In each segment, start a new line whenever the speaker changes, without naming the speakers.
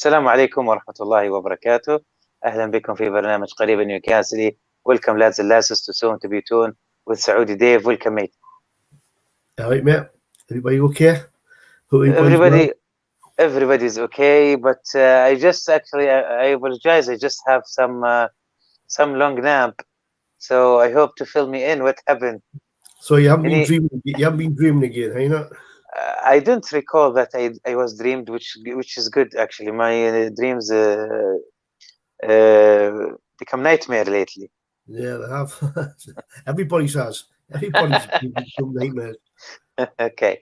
السلام عليكم ورحمة الله وبركاته. أهلا بكم في برنامج قريبا نيوكاسلي. Welcome lads and lasses to Soon to be Toon with Saudi Dave. Welcome mate.
All right, mate. Everybody okay?
Everybody's okay, but I just actually I apologize. I just have some long nap, so I hope to fill me in. What happened?
So you haven't been dreaming? You haven't been dreaming again, have you not?
I don't recall that I was dreamed, which is good actually. My dreams become nightmare lately.
Yeah, they have. Everybody's has. Everybody's become nightmares.
Okay,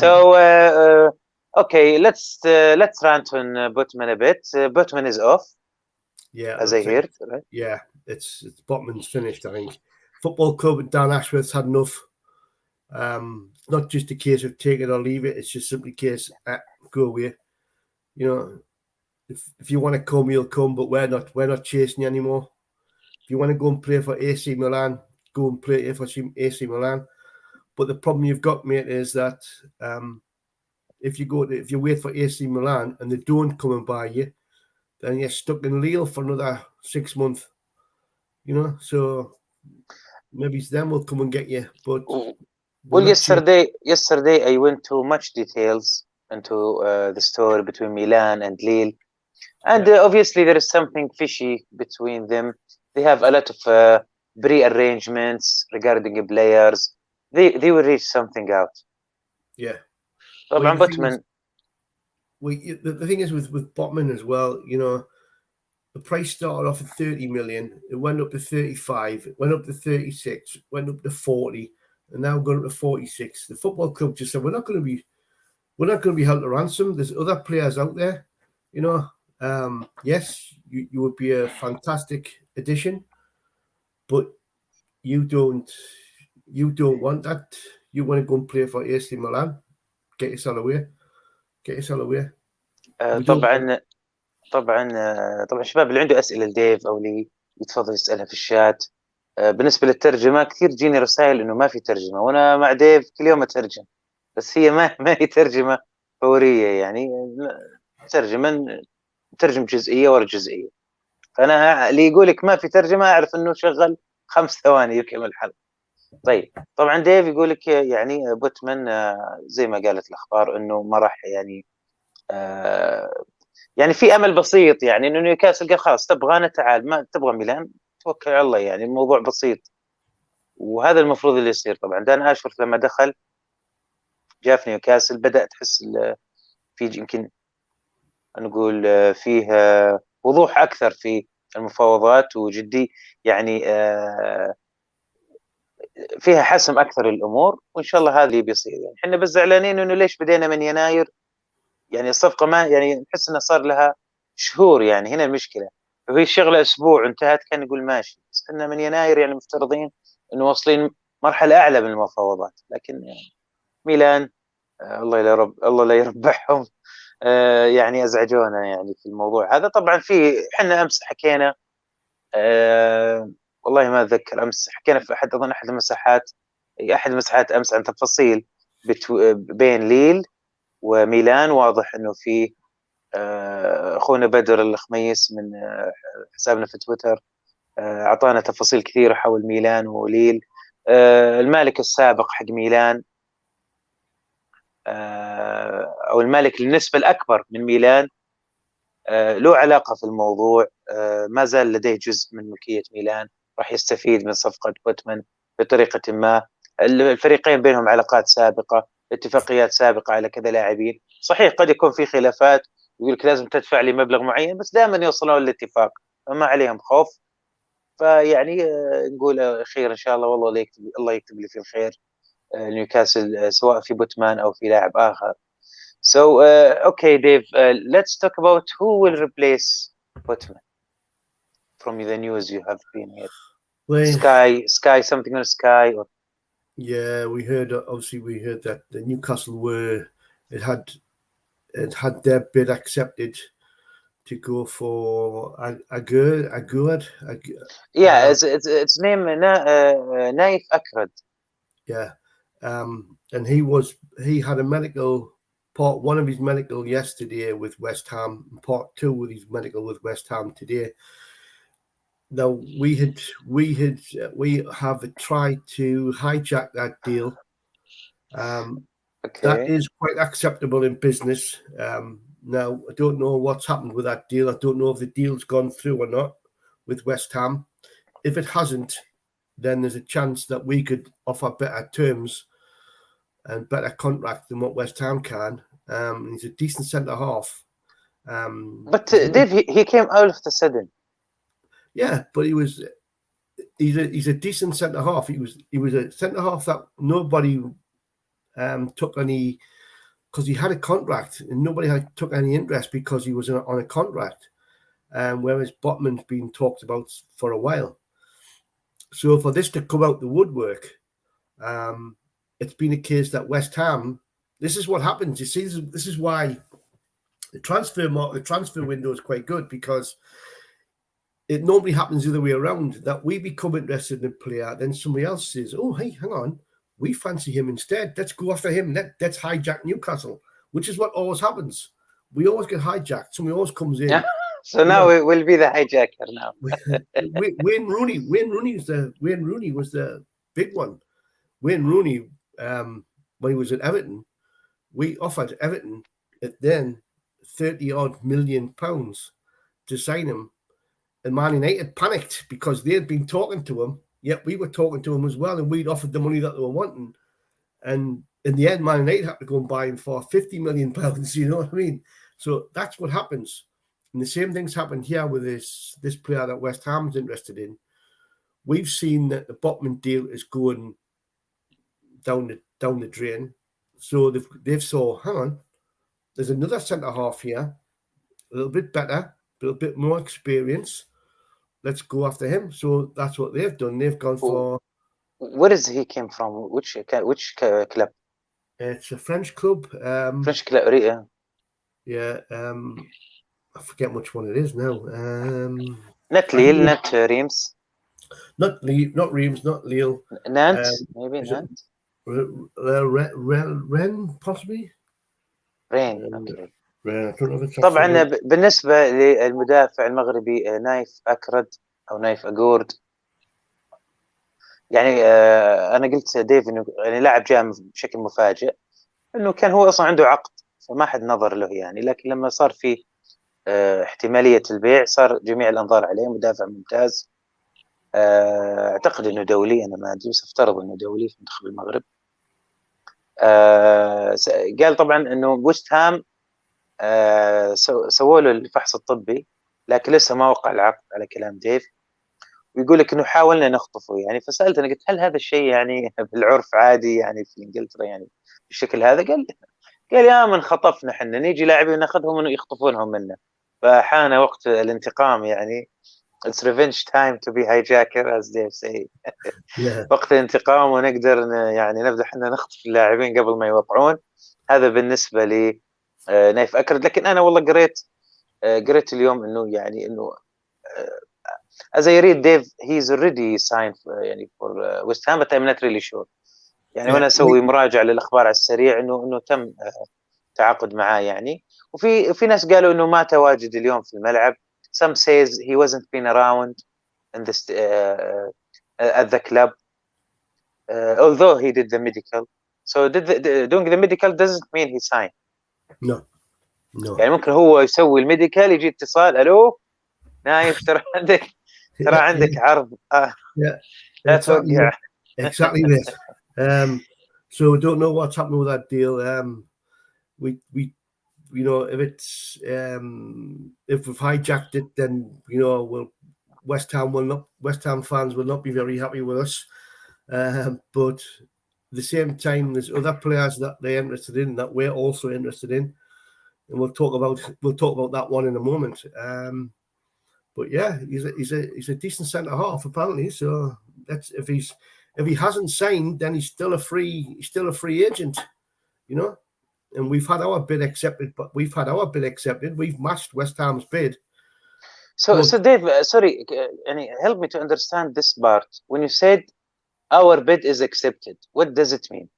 so okay, let's rant on Butman a bit. Butman is off.
Yeah,
as I heard, right?
Yeah, it's Botman's finished. I think football club and Dan Ashworth's had enough. It's not just a case of take it or leave it. It's just simply a case go away. You know, if you want to come, you'll come, but we're not chasing you anymore. If you want to go and play for AC Milan, go and play for AC Milan. But the problem you've got, mate, is that if you wait for AC Milan and they don't come and buy you, then you're stuck in Lille for another 6 months. You know, so maybe them will come and get you. But
well, yesterday I went to much details into the story between Milan and Lille, and obviously there is something fishy between them. They have a lot of pre-arrangements regarding players. They will reach something out.
Yeah.
طبعا Botman.
The thing is with Botman as well, you know, the price started off at 30 million. It went up to 35. It went up to 36. Went up to 40, and now going up to 46. The football club just said we're not going to be held to ransom. There's other players out there, you know. Yes, you would be a fantastic addition, but you don't want that. You want to go and play for AC Milan. Get yourself away.
طبعا شباب اللي عنده اسئله لديف او لي يتفضل يسالها في الشات. بالنسبه للترجمه كثير تجيني رسائل انه ما في ترجمه، وانا مع ديف كل يوم اترجم، بس هي ما هي ترجمه فوريه، يعني ترجم جزئيه ورا جزئيه. فانا اللي يقول لك ما في ترجمه اعرف انه شغل 5 ثواني يكمل الحلقه. طيب طبعا ديف يقول لك يعني بوتمان زي ما قالت الاخبار انه ما راح يعني في امل بسيط، يعني انه نيوكاسل قال خلاص تبغانا تعال، ما تبغى ميلان توكل على الله، يعني الموضوع بسيط، وهذا المفروض اللي يصير. طبعا دان اشورث لما دخل جاء في نيوكاسل بدا تحس في يمكن نقول فيه وضوح اكثر في المفاوضات وجدي، يعني فيها حسم اكثر الامور، وان شاء الله هذا اللي بيصير. يعني احنا بس زعلانين انه ليش بدينا من يناير، يعني الصفقه ما يعني نحس انها صار لها شهور، يعني هنا المشكله. فهي الشغله اسبوع انتهت كان نقول ماشي، بس احنا من يناير يعني مفترضين انه واصلين مرحله اعلى من المفاوضات، لكن يعني ميلان الله لا يربحهم، يعني ازعجونا يعني في الموضوع هذا. طبعا في احنا امس حكينا، والله ما اتذكر، امس حكينا في احد المساحات امس عن تفاصيل بين ليل وميلان. واضح انه في اخونا بدر الخميس من حسابنا في تويتر اعطانا تفاصيل كثيره حول ميلان وليل. المالك السابق حق ميلان او المالك النسبه الاكبر من ميلان له علاقه في الموضوع، ما زال لديه جزء من ملكيه ميلان، راح يستفيد من صفقه بوتمان بطريقه ما. الفريقين بينهم علاقات سابقه، اتفاقيات سابقه على كذا لاعبين. صحيح قد يكون في خلافات، يقول لك لازم تدفع لي مبلغ معين، بس دائما يوصلون للاتفاق، فما عليهم خوف. فيعني نقول خير ان شاء الله، والله الله يكتب لي في الخير نيوكاسل، سواء في بوتمان او في لاعب اخر. So okay Dave, let's talk about who will replace Botman from the news you have been here. Sky something on Sky or...
Yeah, we heard that the Newcastle had their bid accepted to go for Aguerd.
Yeah, it's name Naif Akrad.
Yeah, and he had a medical part 1 of his medical yesterday with West Ham, and part 2 of his medical with West Ham today. Now we have tried to hijack that deal. That is quite acceptable in business. Now I don't know what's happened with that deal. I don't know if the deal's gone through or not with West Ham. If it hasn't, then there's a chance that we could offer better terms and better contract than what West Ham can. He's a decent centre half.
But Dave, he came out of the sudden.
Yeah, but he's a decent centre half. He was a centre half that nobody took any, because he had a contract and nobody took any interest because he was on a contract. Whereas Botman's been talked about for a while. So for this to come out the woodwork, it's been a case that West Ham, this is what happens. You see, this is why the transfer window is quite good, because it normally happens the other way around, that we become interested in a player, then somebody else says, oh, hey, hang on, we fancy him instead. Let's go after him. Let's hijack Newcastle, which is what always happens. We always get hijacked. Somebody always comes in.
Yeah. So now it will be the hijacker now.
Wayne Rooney was the big one. Wayne Rooney, when he was at Everton, we offered Everton at then £30-odd million to sign him. And Man United panicked because they had been talking to him, yet we were talking to him as well, and we'd offered the money that they were wanting. And in the end, Man United had to go and buy him for £50 million, you know what I mean? So that's what happens. And the same thing's happened here with this player that West Ham's interested in. We've seen that the Botman deal is going down the drain. So they've saw, hang on, there's another centre half here, a little bit better, a little bit more experience. Let's go after him. So that's what they've done. They've gone for.
Where is he came from? Which club?
It's a French club.
French club, yeah.
Yeah. I forget which one it is now.
Not Lille, not Reims.
Not Reims, not Lille.
Nantes, maybe Nantes.
Rennes, possibly.
Rennes, اوكي.
طبعا
بالنسبه للمدافع المغربي نايف اكرد او نايف اجورد، يعني انا قلت ديف انه يعني لاعب جاء بشكل مفاجئ، انه كان هو اصلا عنده عقد فما حد نظر له يعني، لكن لما صار في احتماليه البيع صار جميع الانظار عليه. مدافع ممتاز، اعتقد انه دولي، انا ما ادري بس افترض انه دولي في منتخب المغرب. قال طبعا انه ويست هام سووا له الفحص الطبي لكن لسه ما وقع العقد على كلام ديف، ويقول لك انه حاولنا نخطفه يعني. فسالت انا قلت هل هذا الشيء يعني بالعرف عادي يعني في انجلترا يعني بالشكل هذا؟ قال يا من خطفنا احنا نيجي لاعبين ناخذهم ويخطفونهم منا، فحان وقت الانتقام يعني. It's revenge time to be hijacker as they say. وقت الانتقام ونقدر يعني نبدأ احنا نخطف اللاعبين قبل ما يوقعون. هذا بالنسبة لي نايف أكرد. لكن أنا والله قريت اليوم إنه يعني إنه as I read Dave he's already signed يعني for West Ham but I'm not really sure يعني. وأنا أسوي مراجعة للأخبار على السريع إنه تم تعاقد معاه يعني. وفي ناس قالوا إنه ما تواجد اليوم في الملعب. Some says he wasn't been around in this at the club although he did the medical. So doing the medical doesn't mean he signed.
No.
يعني ممكن هو يسوي الميديكال يجي اتصال الو نايف ترى عندك عرض لا توقع.
Exactly this. So we don't know what's happening with that deal. We you know, if it's if we've hijacked it, then you know West Ham fans will not be very happy with us. But at the same time, there's other players that they're interested in that we're also interested in, and we'll talk about that one in a moment. But yeah, he's a decent centre half apparently. So that's if he hasn't signed, then he's still a free agent, you know. And we've had our bid accepted. We've matched West Ham's bid.
So Dave, sorry, help me to understand this part. When you said our bid is accepted, what does it mean?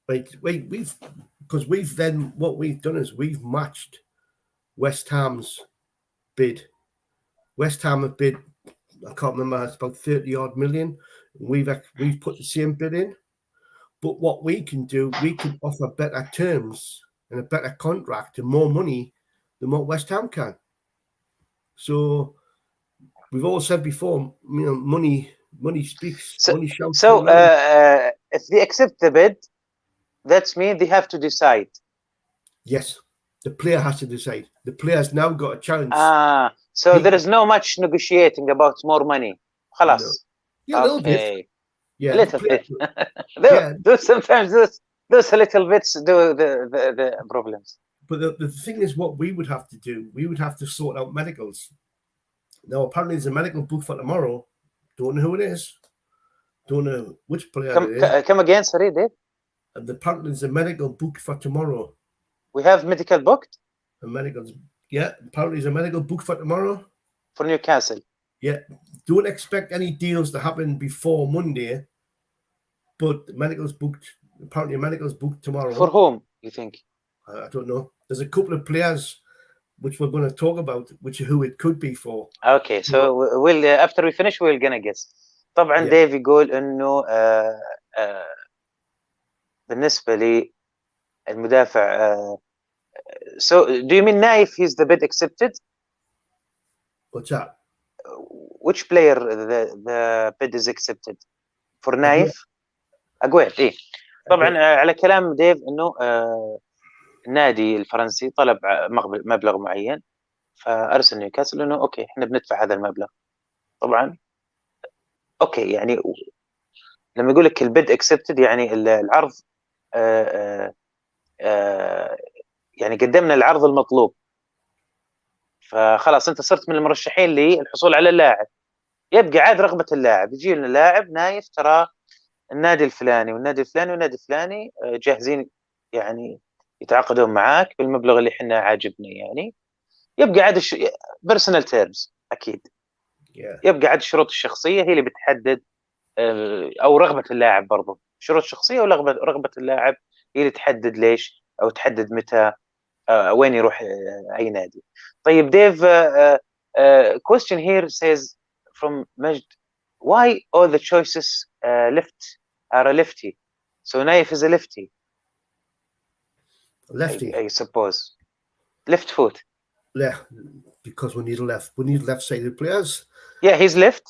Right, we've then what we've done is we've matched West Ham's bid. West Ham have bid, I can't remember, it's about 30 odd million. We've put the same bid in, but what we can do, we can offer better terms and a better contract and more money than what West Ham can. So we've all said before, you know, money speaks.
So,
money shouts.
so if they accept the bid, that means they have to decide.
Yes, the player has to decide. The player's now got a chance.
So there is no much negotiating about more money. خلاص.
No. Yeah, a little bit. Yeah,
a little bit.
Yeah.
Sometimes those little bits do the problems.
But the thing is, what we would have to do, we would have to sort out medicals. Now, apparently, there's a medical booked for tomorrow. Don't know who it is. Don't know which player it is.
Come again, sorry, Dave.
And apparently, there's a medical booked for tomorrow.
We have medical booked?
Yeah, apparently, there's a medical booked for tomorrow.
For Newcastle?
Yeah. Don't expect any deals to happen before Monday. But the medical's booked. Apparently, a medical's booked tomorrow.
For whom, you think?
I don't know. There's a couple of players which we're going to talk about, who it could be for.
Okay, so we'll after we finish we're gonna guess. طبعا ديف يقول انه بالنسبة للمدافع so do you mean Naif he's the bid accepted?
What's that?
Which player the bid is accepted? For Naif? أقويل إيه. طبعا على كلام ديف انه النادي الفرنسي طلب مبلغ معين فارسل نيوكاسل انه اوكي احنا بندفع هذا المبلغ. طبعا اوكي يعني لما يقول لك البيد اكسبتد يعني العرض يعني قدمنا العرض المطلوب فخلاص انت صرت من المرشحين للحصول على اللاعب. يبقى عاد رغبة اللاعب يجي لنا لاعب نايف ترى النادي الفلاني والنادي الفلاني والنادي الفلاني جاهزين يعني يتعاقدون معاك بالمبلغ اللي احنا عاجبنا يعني. يبقى عاد بيرسونال تيرمز اكيد. يبقى عاد الشروط الشخصيه هي اللي بتحدد او رغبه اللاعب برضو. شروط شخصيه ورغبه اللاعب هي اللي تحدد ليش او تحدد متى وين يروح اي نادي. طيب ديف question here says from Majd why all the choices left are a lefty so Naif is a lefty.
Lefty,
I suppose. Left foot.
Yeah, because we need left-sided players.
Yeah, he's left.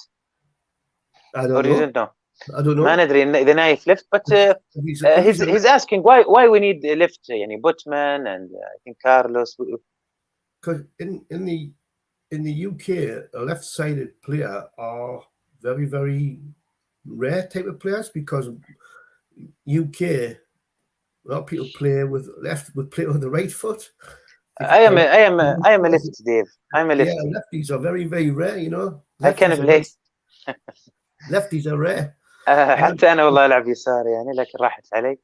I don't know.
You don't know.
I don't know.
ما ندري إذا نايف left, but he's asking why we need left. يعني Butman and I think Carlos.
Because in the UK, a left-sided player are very, very rare type of players because UK. A lot of people play with the right foot. I am
a lefty, Dave. I'm a lefty.
Yeah, lefties are very, very rare, you know.
I can play.
Lefties are rare.
حتى أنا والله ألعب يسار يعني لكن راحت علي.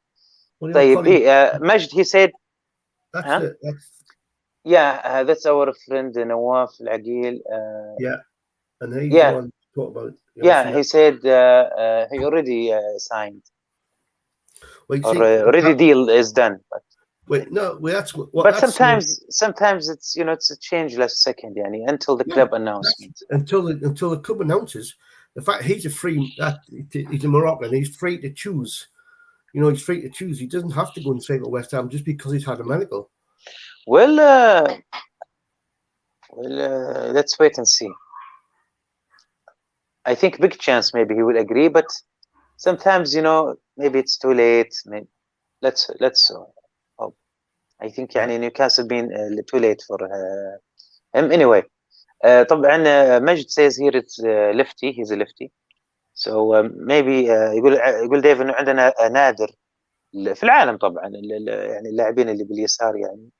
طيب إيه مجد he said. That's our friend نواف العقيل.
Yeah, and he's the one to talk about.
He said he already signed. Already deal is done.
Wait, no,
but sometimes it's it's a change last second, yani, until the club announcement.
Until the club announces. The fact he's a Moroccan, he's free to choose. You know, he's free to choose. He doesn't have to go and sign for West Ham just because he's had a medical.
Well, let's wait and see. I think big chance maybe he will agree, but sometimes maybe it's too late. Maybe let's hope. I think يعني Newcastle been too late for him anyway. طبعا مجد says here it's lefty. He's a lefty. So maybe يقول ديف انه عندنا نادر في العالم طبعا يعني اللاعبين اللي باليسار يعني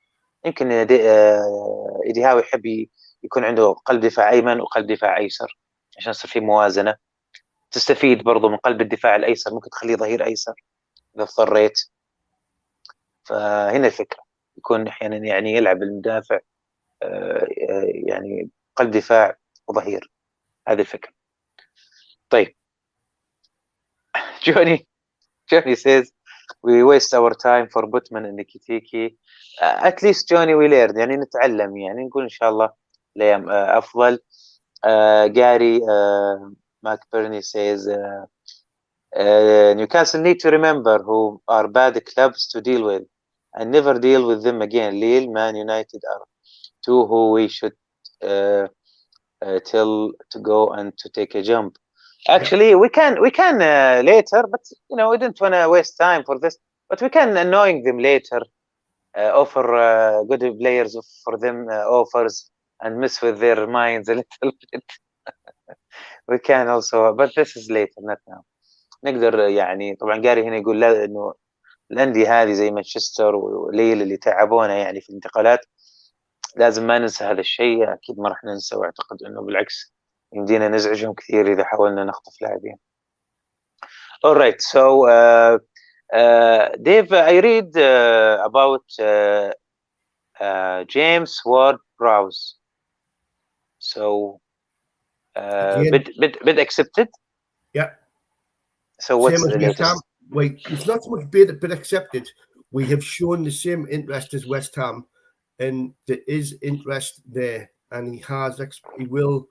يمكن إيدي هاو يحب يكون عنده قلب دفاع ايمن وقلب دفاع ايسر عشان يصير في موازنه. تستفيد برضو من قلب الدفاع الايسر ممكن تخليه ظهير ايسر اذا اضطريت. فهنا الفكره يكون احيانا يعني يلعب المدافع يعني قلب دفاع وظهير. هذه الفكره. طيب جوني says we waste our time for Butman and Nikitiki. At least Johnny we learn يعني نتعلم يعني نقول إن شاء الله ليام أفضل. Gary McBurney says Newcastle need to remember who are bad clubs to deal with and never deal with them again. Lille, Man United are two who we should tell to go and to take a jump. Actually, we can later, but you know we didn't want to waste time for this. But we can annoying them later, offer good players for them offers and mess with their minds a little bit. We can also, but this is later, not now. نقدر يعني طبعا جاري هنا يقول لا انه الانديه هذه زي مانشستر وليل اللي تعبونا يعني في الانتقالات لازم ما ننسى هذا الشيء. اكيد ما راح ننسى، واعتقد انه بالعكس يمدينا نزعجهم كثير اذا حاولنا نخطف لاعبين. All right, so Dave, I read about James Ward-Prowse. So bid accepted.
Yeah.
So what's the latest?
Wait, it's not so much bid accepted. We have shown the same interest as West Ham, and there is interest there, and he will,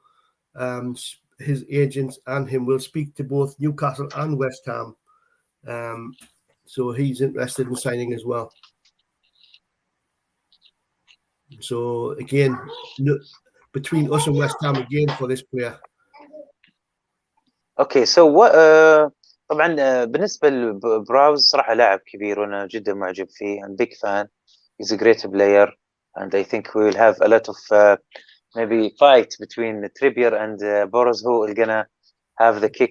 his agents and him will speak to both Newcastle and West Ham. So he's interested in signing as well. So again, between us and West Ham again for this player.
Okay, so what طبعا بالنسبة لبراوز صراحة لاعب كبير وأنا جدا معجب فيه. I'm big fan. He's a great player and I think we will have a lot of maybe fight between Trippier and Boros who is gonna have the kick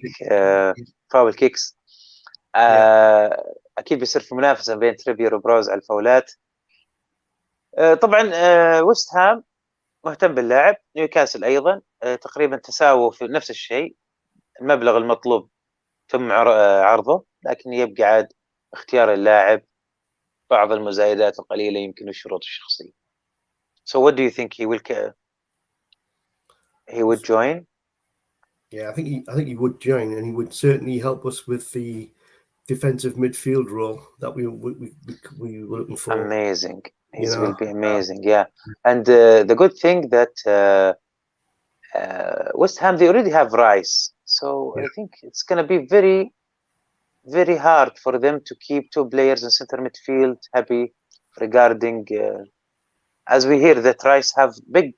foul kicks. أكيد بيصير في منافسة بين تريبير وبراوز على الفاولات. طبعا ويست هام مهتم باللاعب، نيوكاسل أيضا تقريبا تساووا في نفس الشيء. المبلغ المطلوب تم عرضه، لكن يبقى عاد اختيار اللاعب، بعض المزايدات القليلة يمكن الشروط الشخصية. So what do you think he would join?
Yeah, I think he would join, and he would certainly help us with the defensive midfield role that we were looking for.
Amazing. He will be amazing, yeah. And the good thing that West Ham, they already have Rice. So I think it's going to be very, very hard for them to keep two players in center midfield happy regarding, as we hear that Rice have big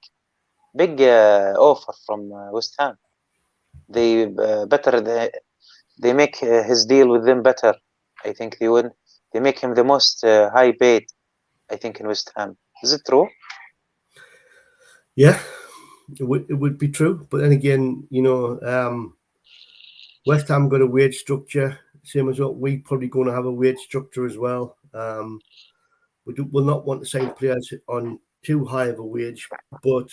offer from West Ham. They they make his deal with them better. I think they make him the most high paid, I think, in West Ham. Is it true?
Yeah, it would be true. But then again, you know, West Ham got a wage structure, same as what we probably going to have a wage structure as well. We'll not want to sign players on too high of a wage, but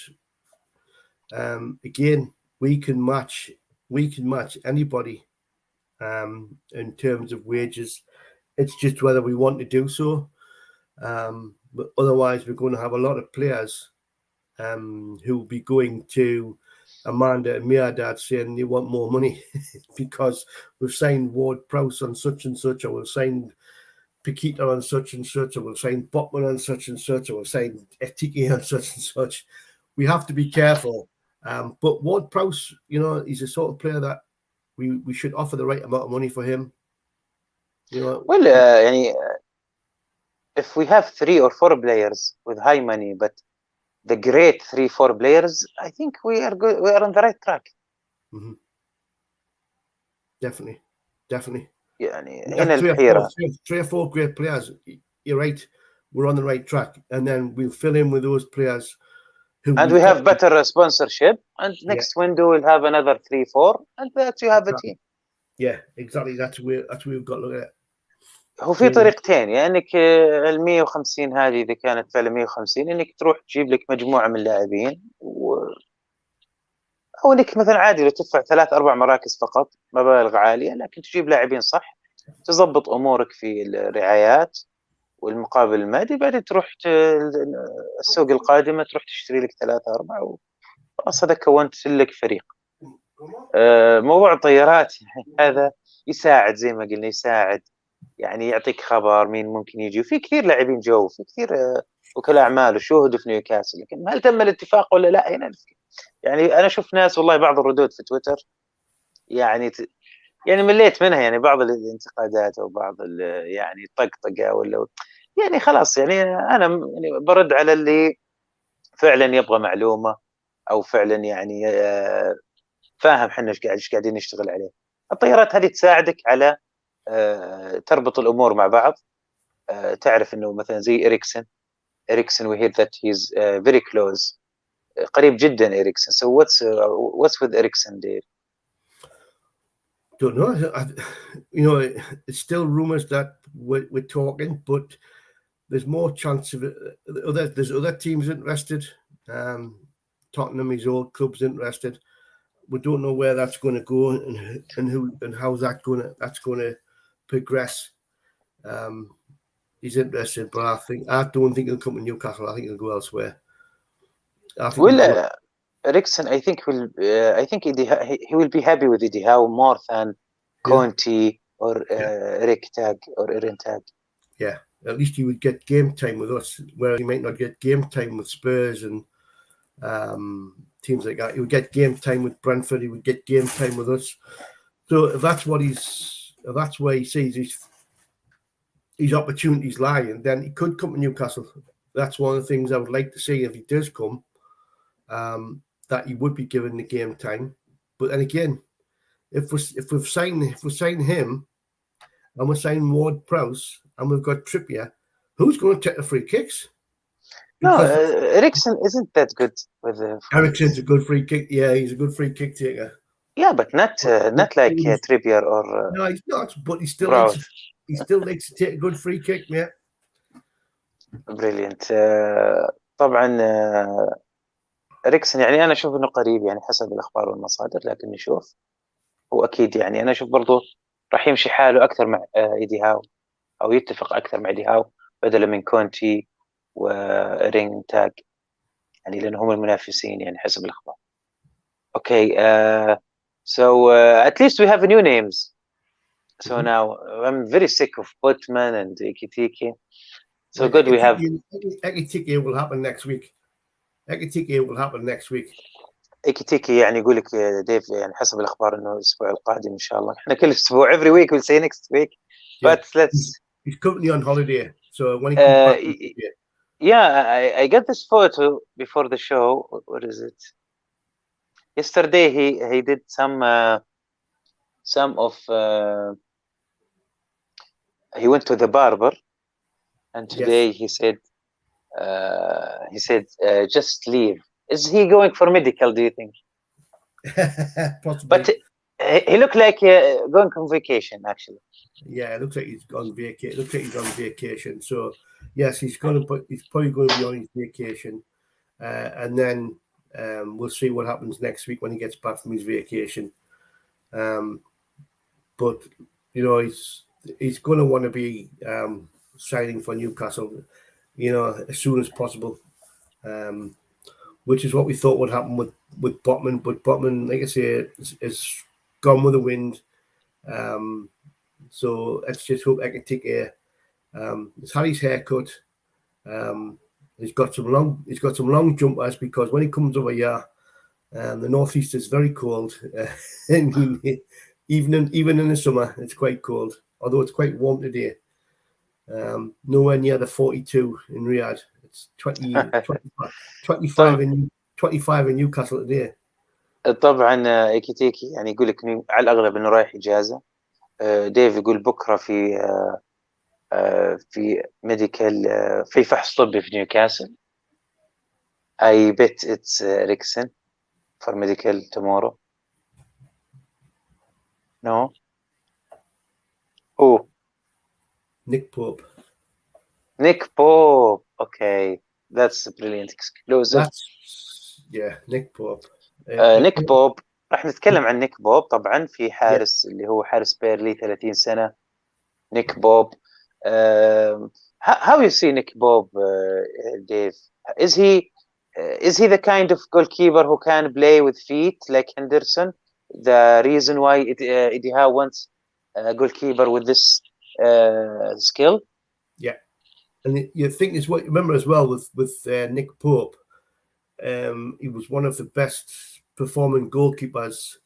again, we can match anybody in terms of wages. It's just whether we want to do so. But otherwise, we're going to have a lot of players who will be going to Amanda and Mirdad saying they want more money because we've signed Ward-Prowse on such and such, or we've signed Paqueta on such and such, or we've signed Botman on such and such, or we've signed Etike on such and such. We have to be careful. But Ward-Prowse, you know, he's a sort of player that we should offer the right amount of money for him. You know,
well, if we have 3 or 4 players with high money, but the great 3-4 players, I think we are good. We are on the right track.
Mm-hmm. Definitely.
يعني هنا الحيرة.
3 or 4 great players. You're right. We're on the right track, and then we'll fill in with those players.
And we have better sponsorship, and next window we'll have another 3-4, and that you have a team.
Yeah, exactly. That's where we've got to look at it.
هو في طريقتين، يعني انك ال 150 هذه اذا كانت فعلا 150 انك تروح تجيب لك مجموعه من اللاعبين او انك مثلا عادي لو تدفع 3-4 مراكز فقط مبالغ عاليه، لكن تجيب لاعبين صح، تضبط امورك في الرعايات والمقابل المادي، بعدين تروح السوق القادمه تروح تشتري لك 3-4 وخلاص هذا كونت لك فريق. موضوع الطيارات يعني هذا يساعد زي ما قلنا، يساعد يعني يعطيك خبر مين ممكن يجي. وفي كثير لاعبين جو، في كثير وكلاء اعمال وشوهدوا في نيوكاسل، لكن هل تم الاتفاق ولا لا؟ هنا يعني انا اشوف ناس والله بعض الردود في تويتر يعني يعني مليت منها، يعني بعض الانتقادات او بعض يعني الطقطقه ولا يعني خلاص. يعني انا يعني برد على اللي فعلا يبغى معلومه، او فعلا يعني فاهم احنا ايش قاعدين نشتغل عليه. الطيارات هذه تساعدك على تربط الامور مع بعض. تعرف انه مثلا زي اريكسن we hear that he's very close، قريب جدا اريكسن. so what's with اريكسن there؟
Don't know. You know, it's still rumors that we're talking, but there's more chance of it. There's other teams interested. Tottenham, his old club's interested. We don't know where that's going to go and who and how's that's going to progress. He's interested, but I don't think he'll come to Newcastle. I think he'll go elsewhere. I think
well اريكسن I think he will be happy with Eddie Howe more than Conte or Eric Tag or Erin Tag.
Yeah, at least he would get game time with us, where he might not get game time with Spurs and teams like that. He would get game time with Brentford. He would get game time with us. So if that's where he sees his opportunities lie, and then he could come to Newcastle. That's one of the things I would like to see if he does come, that he would be given the game time. But then again, if we're signing him and we're signing Ward Prowse and we've got Trippier, who's going to take the free kicks?
No, Eriksen isn't that good with the
Eriksen's a good free kick. Yeah, he's a good free kick taker.
Yeah, but not like Trippier or
no, he's not. But he still likes to take a good free kick. Yeah.
Brilliant. طبعا إريكسن يعني أنا أشوف إنه قريب، يعني حسب الأخبار والمصادر، لكن نشوف. هو أكيد يعني أنا أشوف برضو راح يمشي حاله أكثر مع إيدي هاو، أو يتفق أكثر مع إيدي هاو بدلا من كونتي ورينج تاج، يعني لأن هم المنافسين يعني حسب الأخبار. Okay, so at least we have new names. So now I'm very sick of Putman and Ikitiki. So good we have.
Ikitiki will happen next week. Ikitiki will happen next week.
إكيتيكي يعني يقول لك ديف يعني حسب الأخبار إنه الأسبوع القادم إن شاء الله. إحنا كل أسبوع every week we'll say next week. But
he's currently on holiday, so when he comes back.
Yeah, I got this photo before the show. What is it? Yesterday he did some of he went to the barber, and today he said just leave. Is he going for medical, do you think?
Possibly.
But he looked like going on vacation, actually.
Yeah, it looks like he's on vacation. It looks like he's on vacation. So yes, he's probably going to be on his vacation, and then we'll see what happens next week when he gets back from his vacation. But you know, he's going to want to be signing for Newcastle, you know, as soon as possible. Which is what we thought would happen with Botman, but Botman, like I say, is gone with the wind. So let's just hope Ekitike has had his haircut. He's got some long jumpers, because when he comes over here, the northeast is very cold, and even in the summer it's quite cold. Although it's quite warm today, nowhere near the 42 in Riyadh. It's 25 in Newcastle today.
طبعا إيكيتيكي يعني يقول لك على الأغلب إنه رايح إجازة. ديف يقول بكرة في ميديكال، في فحص طبي في نيوكاسل. I bet it's Eriksen for medical tomorrow. No? Who?
Nick Pope.
Okay, that's a brilliant exclusive.
Nick Pope.
نيك بوب. راح نتكلم عن نيك بوب طبعا، في حارس اللي هو حارس بيرلي 30 سنة. نيك بوب. How you see Nick Bob, Dave? Is he the kind of goalkeeper who can play with feet like Henderson? The reason why Eddie Howe wants a goalkeeper with this skill.
Yeah, and you think is what remember as well with Nick Pope. He was one of the best performing goalkeepers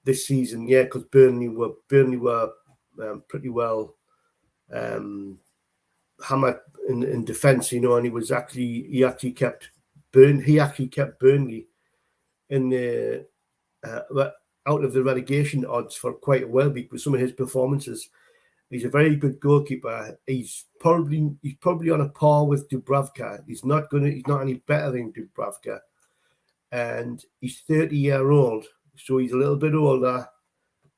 this season. Yeah, because Burnley were pretty well hammered in defence, and he actually kept Burnley in the out of the relegation odds for quite a while with some of his performances. He's a very good goalkeeper. He's probably on a par with Dubravka. He's not any better than Dubravka, and he's 30-year-old, so he's a little bit older.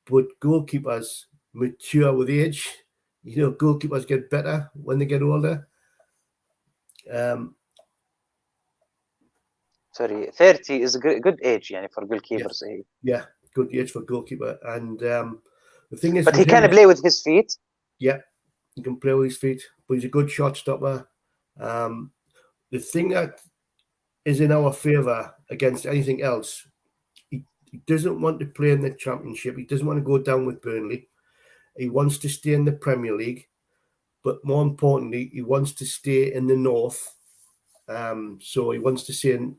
But goalkeepers mature with age. Goalkeepers get better when they get older.
30 is a good age, for goalkeepers.
Yeah, good age for goalkeeper. And the thing is,
but he can play with his feet.
Yeah, he can play with his feet, but he's a good shot stopper. The thing that is in our favour against anything else, he doesn't want to play in the Championship. He doesn't want to go down with Burnley. He wants to stay in the Premier League, but more importantly, he wants to stay in the North. So he wants to stay in,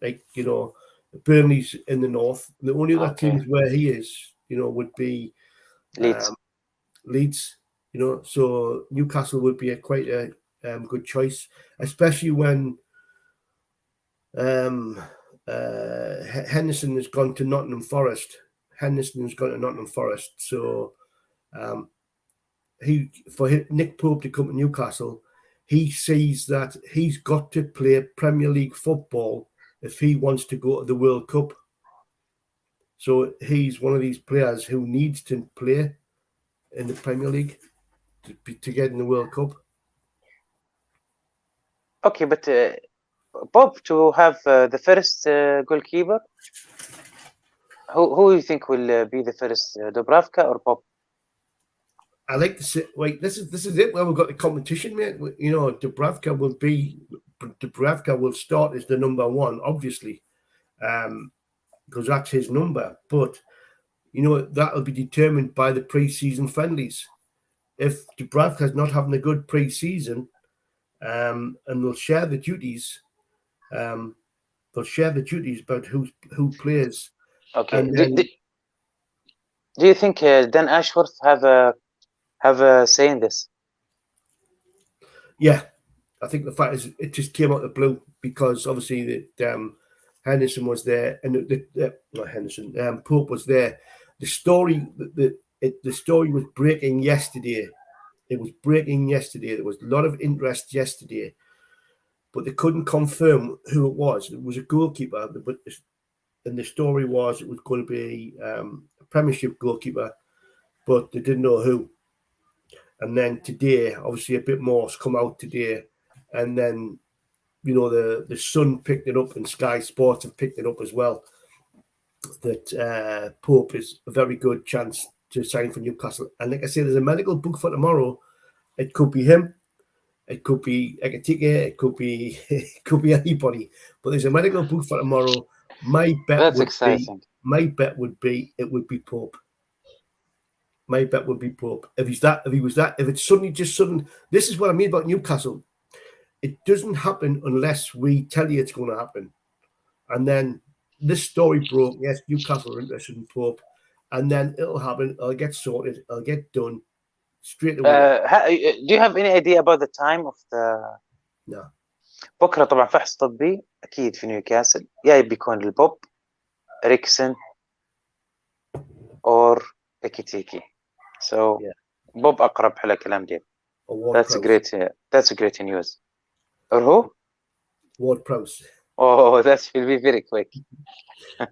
Burnley's in the North. The only other teams where he is, would be Leeds. So Newcastle would be quite a good choice, especially when Henderson has gone to Nottingham Forest. So for Nick Pope to come to Newcastle, he sees that he's got to play Premier League football if he wants to go to the World Cup. So he's one of these players who needs to play in the Premier League to get in the World Cup.
Okay, but Bob to have the first goalkeeper, who you think will be the first, Dubravka or Bob?
I like to say, this is it where we've got the competition, mate. Dubravka will start as the number one, obviously, because that's his number. But that'll be determined by the pre-season friendlies. If Dubravka's not having a good pre-season, and they'll share the duties. They'll share the duties about who plays.
Okay. Do you think Dan Ashworth have a say in this?
Yeah, I think the fact is it just came out of the blue because obviously that Henderson was there and not Henderson, Pope was there. The story the story was breaking yesterday. It was breaking yesterday. There was a lot of interest yesterday, but they couldn't confirm who it was. It was a goalkeeper, and the story was it was going to be a Premiership goalkeeper, but they didn't know who. And then today, obviously, a bit more has come out today, and then the Sun picked it up and Sky Sports have picked it up as well. That Pope is a very good chance to sign for Newcastle. And like I say, there's a medical book for tomorrow. It could be him. It could be Ekatike. It could be anybody. But there's a medical book for tomorrow. My bet would be it would be Pope. My bet would be Pope. If it's suddenly this is what I mean about Newcastle. It doesn't happen unless we tell you it's going to happen. And then this story broke. Yes, Newcastle are interested in Pope. And then it'll happen. It'll get sorted. It'll get done straight away.
Do you have any idea about the time of the...
No.
بكرة طبعا فحص طبي أكيد في نيوكاسل. يا بيكون البوب ريكسن or Ekitike. So Bob أقرب على كلام ديل. That's great news. Or who?
Ward Prowse.
Oh, that will be very quick.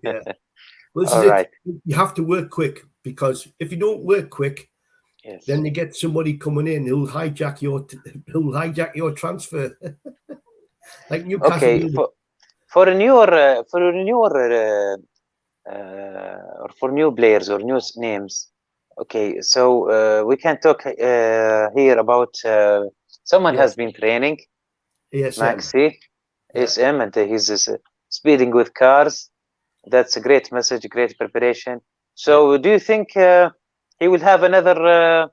Yeah. Well,
all right.
You have to work quick because if you don't work quick, then you get somebody coming in who'll hijack your transfer. Like Newcastle.
Okay, for new players or new names. Okay, so we can talk here about someone has been training. Maxi, SM, and he's speeding with cars. That's a great message, great preparation. So do you think he will have another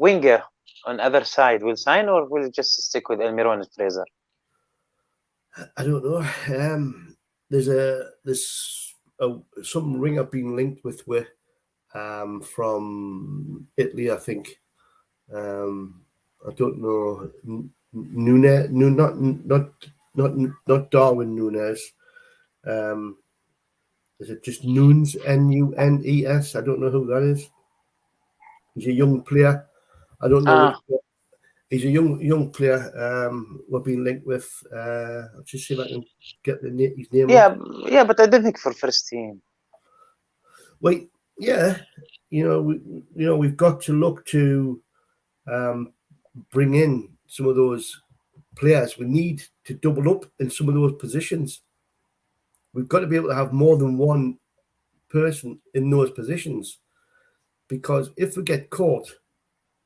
winger on other side will sign, or will it just stick with Almiron and Fraser?
I don't know. There's some winger being linked with from Italy, I think. I don't know. Nunes, not Darwin Nunes. Is it just Nunes? Nunes? I don't know who that is. He's a young player. I don't know. He's a young player. We're being linked with. I'll just see if I can get his name.
Yeah, but I don't think for first team.
Well, yeah, we've got to look to bring in some of those players. We need to double up in some of those positions. We've got to be able to have more than one person in those positions, because if we get caught,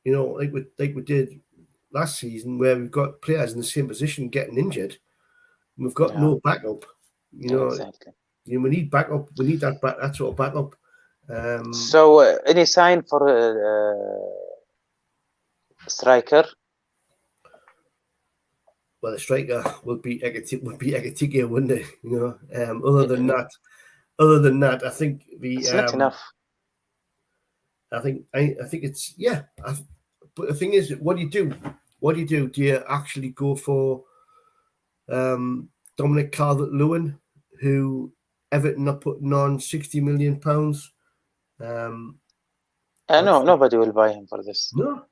like we did last season, where we've got players in the same position getting injured, and we've got no backup.
Exactly.
We need backup. We need that sort of backup.
So, any sign for striker?
Well, the striker would be Ekitike, wouldn't it? Other than that, I think
it's not enough.
I think it's but the thing is, what do you do? Do you actually go for Dominic Calvert-Lewin, who Everton are putting on £60 million?
No, nobody will buy him for this.
No,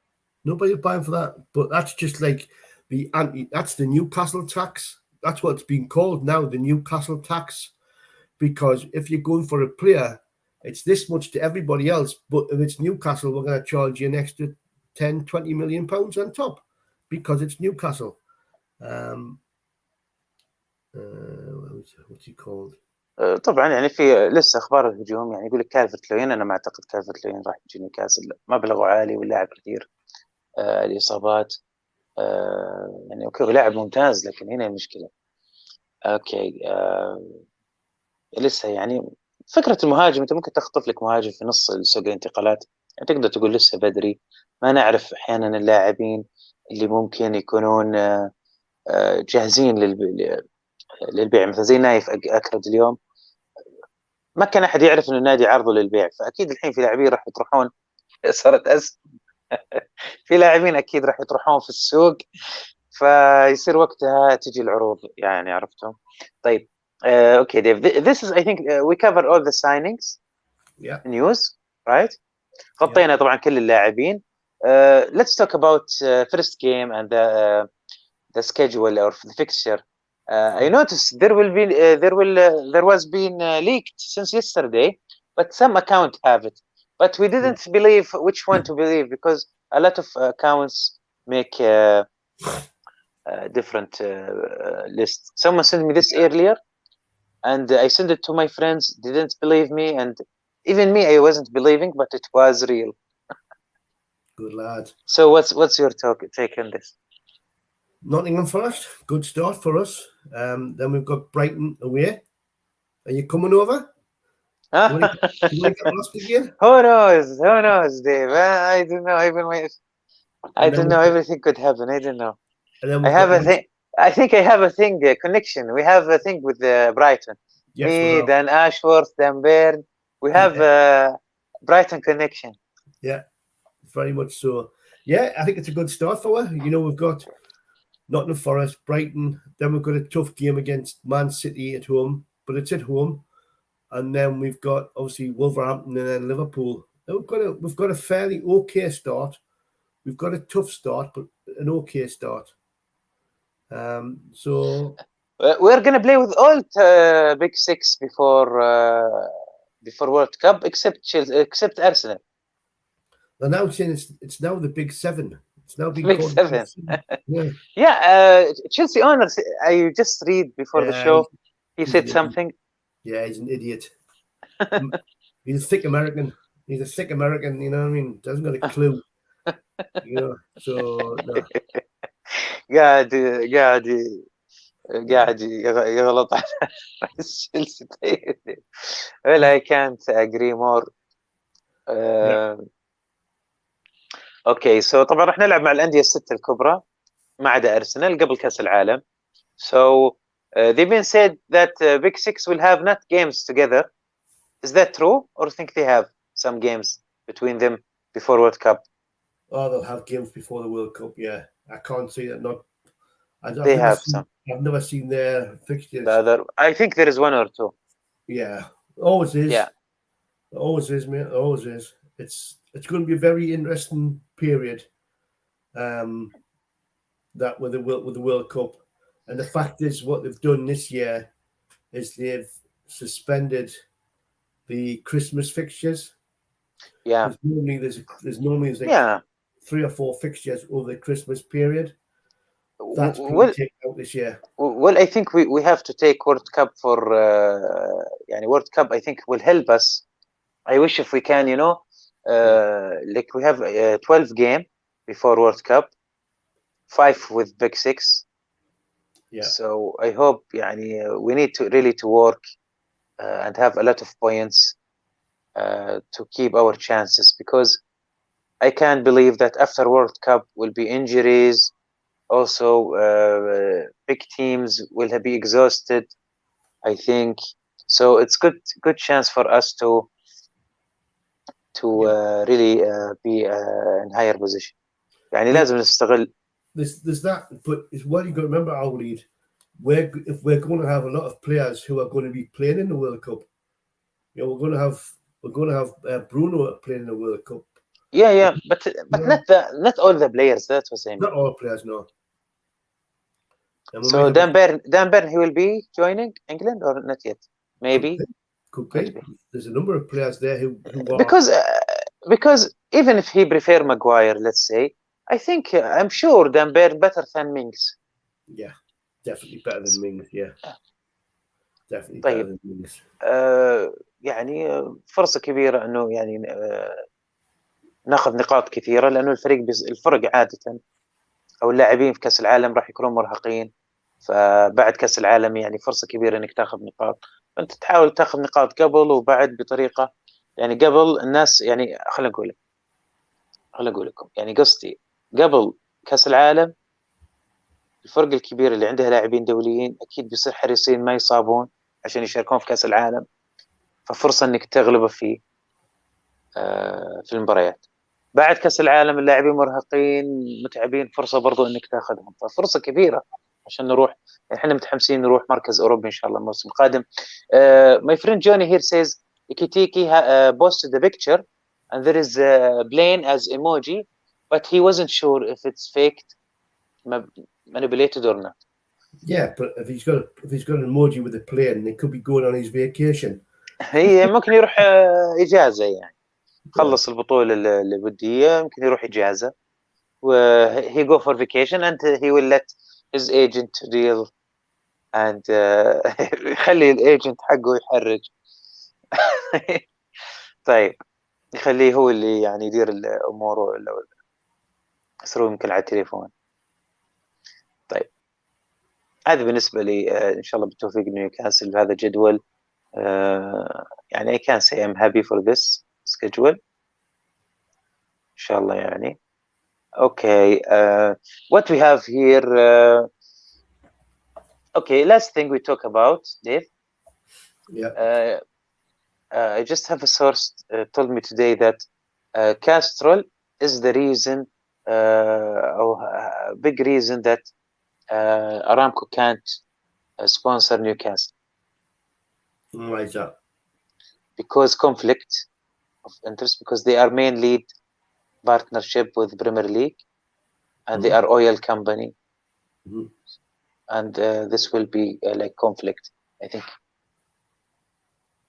nobody will buy him for that. But that's just like that's the Newcastle tax. That's what's being called now, the Newcastle tax. Because if you're going for a player, it's this much to everybody else. But if it's Newcastle, we're going to charge you an extra 10, 20 million pounds on top, because it's Newcastle. What's he called?
طبعا يعني في لسه اخبار الهجوم، يعني يقول لك كالفرت لوين. انا ما اعتقد كالفرت لوين راح يجي نيوكاسل، مبلغه عالي واللاعب كثير. الاصابات يعني اوكي، ولاعب ممتاز، لكن هنا المشكله. اوكي لسه يعني فكره المهاجم، انت ممكن تخطف لك مهاجم في نص سوق الانتقالات، يعني تقدر تقول لسه بدري، ما نعرف احيانا اللاعبين اللي ممكن يكونون جاهزين للبيع، مثل زي نايف اكرد اليوم ما كان احد يعرف انه النادي عرضه للبيع، فاكيد الحين في لاعبين راح يطرحون صارت في لاعبين اكيد راح يطرحون في السوق، فيصير وقتها تجي العروض، يعني عرفتم. طيب اوكي ديف, this is I think we cover all the signings news, right? غطينا طبعا كل اللاعبين. Let's talk about first game and the schedule or the fixture. I noticed there was been leaked since yesterday, but some account have it, but we didn't believe which one to believe, because a lot of accounts make different lists. Someone sent me this earlier, and I sent it to my friends. Didn't believe me, and even me, I wasn't believing, but it was real.
Good lad.
So what's your take on this?
Nottingham Forest, good start for us. Then we've got Brighton away. Are you coming over? You want to get lost again?
Who knows, Dave? I don't know. Even I don't know. Everything could happen. I don't know. I have a thing. I think I have a thing, connection. We have a thing with Brighton.
Yes,
me, then Ashworth, then Baird. We have Brighton connection.
Yeah, very much so. Yeah, I think it's a good start for us. We've got Nottingham Forest, Brighton. Then we've got a tough game against Man City at home, but it's at home. And then we've got obviously Wolverhampton and then Liverpool. We've got a fairly okay start. We've got a tough start, but an okay start. So
we're gonna play with all big six before World Cup, except Chelsea, except Arsenal.
They're now saying it's now the big seven. It's now being
big
called
seven. Chelsea owners. I just read before the show. He said something.
Yeah, he's an idiot. He's a thick American. You know what I mean? Doesn't got a clue. So no.
قاعد يغلط على تشيلسي. Well, I can't agree more. اوكي سو طبعا راح نلعب مع الانديه السته الكبرى ما عدا ارسنال قبل كاس العالم. So they've been said that Big Six will have not games together. Is that true, or think they have some games between them before World Cup?
Oh, they'll have games before the World Cup. Yeah, I can't see that. Not.
They have some.
I've never seen their fixtures.
I think there is one or two.
Yeah, always is.
Yeah,
always is, mate. Always is. It's going to be a very interesting period. That with the World Cup, and the fact is, what they've done this year is they've suspended the Christmas fixtures.
Yeah.
There's normally like 3 or 4 fixtures over the Christmas period. That's been taken out this year.
Well, I think we have to take World Cup for World Cup. I think will help us. I wish if we can, like we have 12 game before World Cup, 5 with Big Six.
Yeah.
So I hope, we need to really to work and have a lot of points to keep our chances, because I can't believe that after World Cup will be injuries. Also, big teams will be exhausted, I think. So it's good chance for us to really be in higher position. يعني لازم نستغل.
There's that, but it's what you got to remember, وليد. If we're going to have a lot of players who are going to be playing in the World Cup, we're going to have Bruno playing in the World Cup.
Yeah, but not all the players. That's what I mean.
Not all players, no.
So Dan Burn, he will be joining England or not yet? Maybe.
Could be. There's a number of players there who are...
because even if he prefer Maguire, let's say, I think I'm sure Dan Burn better than Mings.
Yeah, definitely better than Mings. Yeah, definitely
طيب.
better than Mings.
يعني فرصة كبيرة انه ناخذ نقاط كثيرة، لانه الفرق عادة او اللاعبين في كاس العالم راح يكونوا مرهقين، فبعد كاس العالم فرصة كبيرة انك تاخذ نقاط، فانت تحاول تاخذ نقاط قبل وبعد بطريقة قبل الناس خلينا اقول لكم قصدي قبل كاس العالم الفرق الكبيرة اللي عندها لاعبين دوليين اكيد بيصير حريصين ما يصابون عشان يشاركون في كاس العالم، ففرصة انك تغلبه في المباريات. بعد كاس العالم اللاعبين مرهقين متعبين، فرصة برضو انك تاخذهم، ففرصة كبيرة عشان نروح. احنا متحمسين نروح مركز اوروبي ان شاء الله الموسم القادم. My friend Johnny here says Ikitiki posted the picture and there is a plane as emoji, but he wasn't sure if it's faked, manipulated or not.
Yeah, but if he's got an emoji with a plane, it could be going on his vacation.
هي ممكن يروح اجازة خلص البطولة الودية، ممكن يروح إجازة he go for vacation and he will let his agent deal and يخلي الايجنت حقه يحرج. طيب يخليه هو اللي يدير الأمور ولا يسروه يمكن على التليفون. طيب هذا بالنسبة لي إن شاء الله بالتوفيق نيوكاسل بهذا الجدول. I can say I'm happy for this schedule إن شاء الله Okay, what we have here. Okay, last thing we talk about, Dave.
Yeah.
I just have a source told me today that Castrol is the reason, or a big reason that Aramco can't sponsor Newcastle.
Why is that?
Because conflict of interest, because they are main lead partnership with Premier League and they are oil company, and this will be conflict, I think.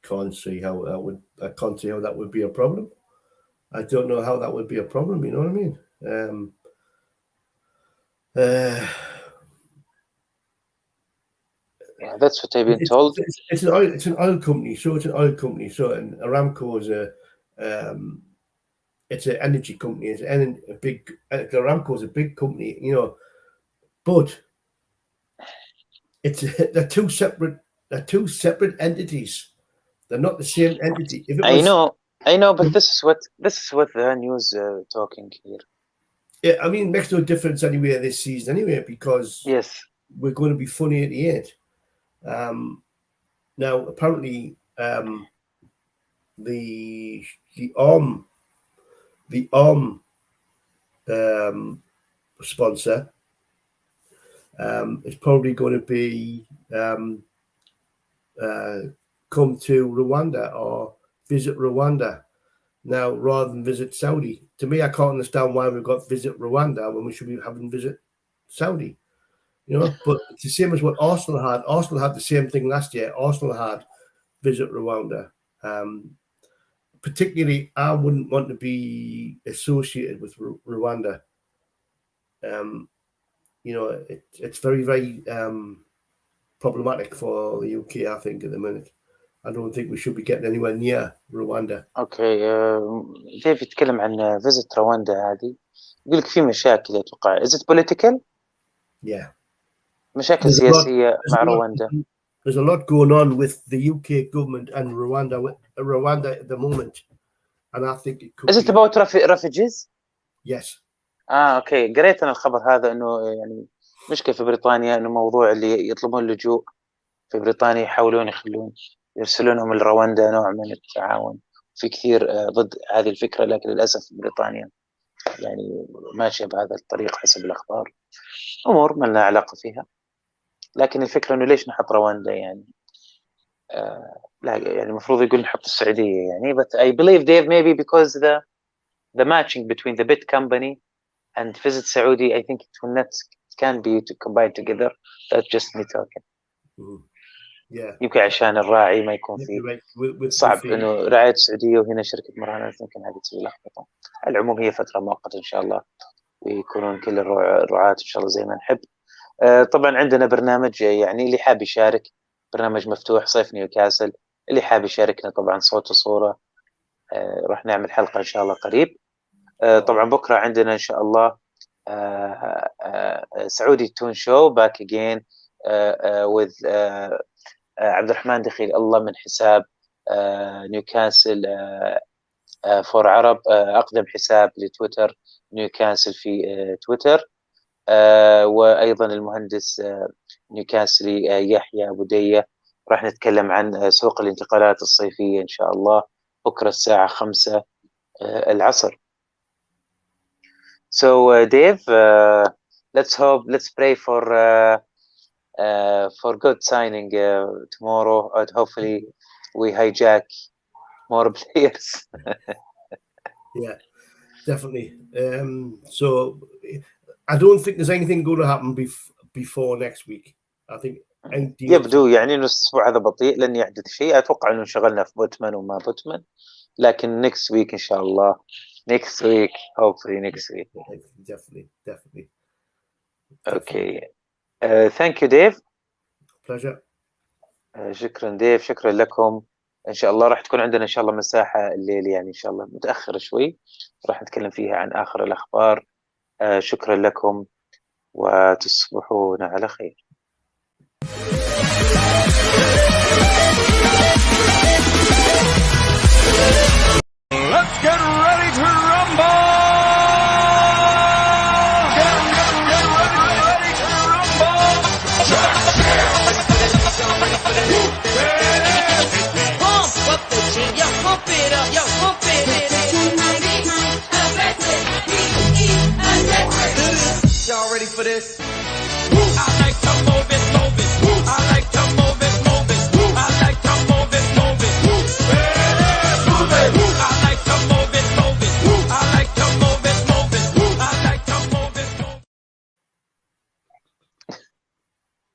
I can't see how that would be a problem. I don't know how that would be a problem, you know what I mean?
Yeah, that's what I've been told.
It's an oil company, so and Aramco is it's an energy company. It's a big. Aramco is a big company, but they're two separate entities. They're not the same entity.
I know, but this is what the news talking here.
I mean, it makes no difference anyway this season anyway, because
yes,
we're going to be funny 88. Now, apparently, the arm sponsor is probably going to be come to Rwanda or visit Rwanda now rather than visit Saudi. To me, I can't understand why we've got visit Rwanda when we should be having visit Saudi. You know, but it's the same as what Arsenal had. Arsenal had the same thing last year. Arsenal had visit Rwanda. Particularly, I wouldn't want to be associated with Rwanda. You know, it's very, very problematic for the UK, I think, at the minute. I don't think we should be getting anywhere near Rwanda.
اوكي. ديف يتكلم عن فيزيت رواندا هذه، يقول لك في مشاكل اتوقع. is it political؟
Yeah.
مشاكل سياسية مع رواندا.
There's a lot going on with the UK government and Rwanda at the moment, and I think it could.
Is it about refugees؟
Yes.
اوكي، قريت انا الخبر هذا انه يعني مشكلة في بريطانيا، انه موضوع اللي يطلبون اللجوء في بريطانيا يحاولون يرسلونهم لرواندا نوع من التعاون. في كثير ضد هذه الفكرة، لكن للأسف بريطانيا يعني ماشية بهذا الطريق حسب الأخبار. أمور ما لنا علاقة فيها، لكن الفكرة إنه ليش نحط رواندا يعني. لا يعني المفروض يقول نحط السعودية يعني. but I believe Dave maybe because the matching between the bit company and Visit Saudi, I think it can be combined together. That's just me talking.
Yeah.
يمكن عشان الراعي ما يكون فيه صعب انه رعاية السعودية وهنا شركة مراهنات، يمكن هذه تسوي لخبطة. على العموم هي فترة مؤقتة ان شاء الله، ويكونون كل الرعاة ان شاء الله زي ما نحب. طبعا عندنا برنامج يعني اللي حاب يشارك، برنامج مفتوح صيف نيوكاسل. اللي حاب يشاركنا طبعا صوت وصورة، راح نعمل حلقة ان شاء الله قريب. طبعا بكرة عندنا ان شاء الله سعودي تون شو باك اجين with عبد الرحمن دخيل الله من حساب نيوكاسل فور عرب، أقدم حساب لتويتر نيوكاسل في تويتر، وأيضا المهندس نيوكاسلي يحيى أبو دية. راح نتكلم عن سوق الانتقالات الصيفية إن شاء الله بكرة الساعة 5 العصر. So Dave, let's pray for good signing tomorrow, and hopefully we hijack more players.
Yeah, definitely. So I don't think there's anything going to happen before next week. I think
يبدو يعني انه الاسبوع هذا بطيء لن يحدث شيء. اتوقع انه انشغلنا في بوتمان وما بوتمان، لكن next week ان شاء الله. next week, hopefully next week.
Definitely.
Okay. Thank you Dave.
Pleasure.
شكرا ديف، شكرا لكم. ان شاء الله راح تكون عندنا ان شاء الله مساحة الليل يعني ان شاء الله متأخر شوي، راح نتكلم فيها عن آخر الأخبار. شكرا لكم وتصبحون على خير.
Let's get ready to rumble! Y'all ready for this?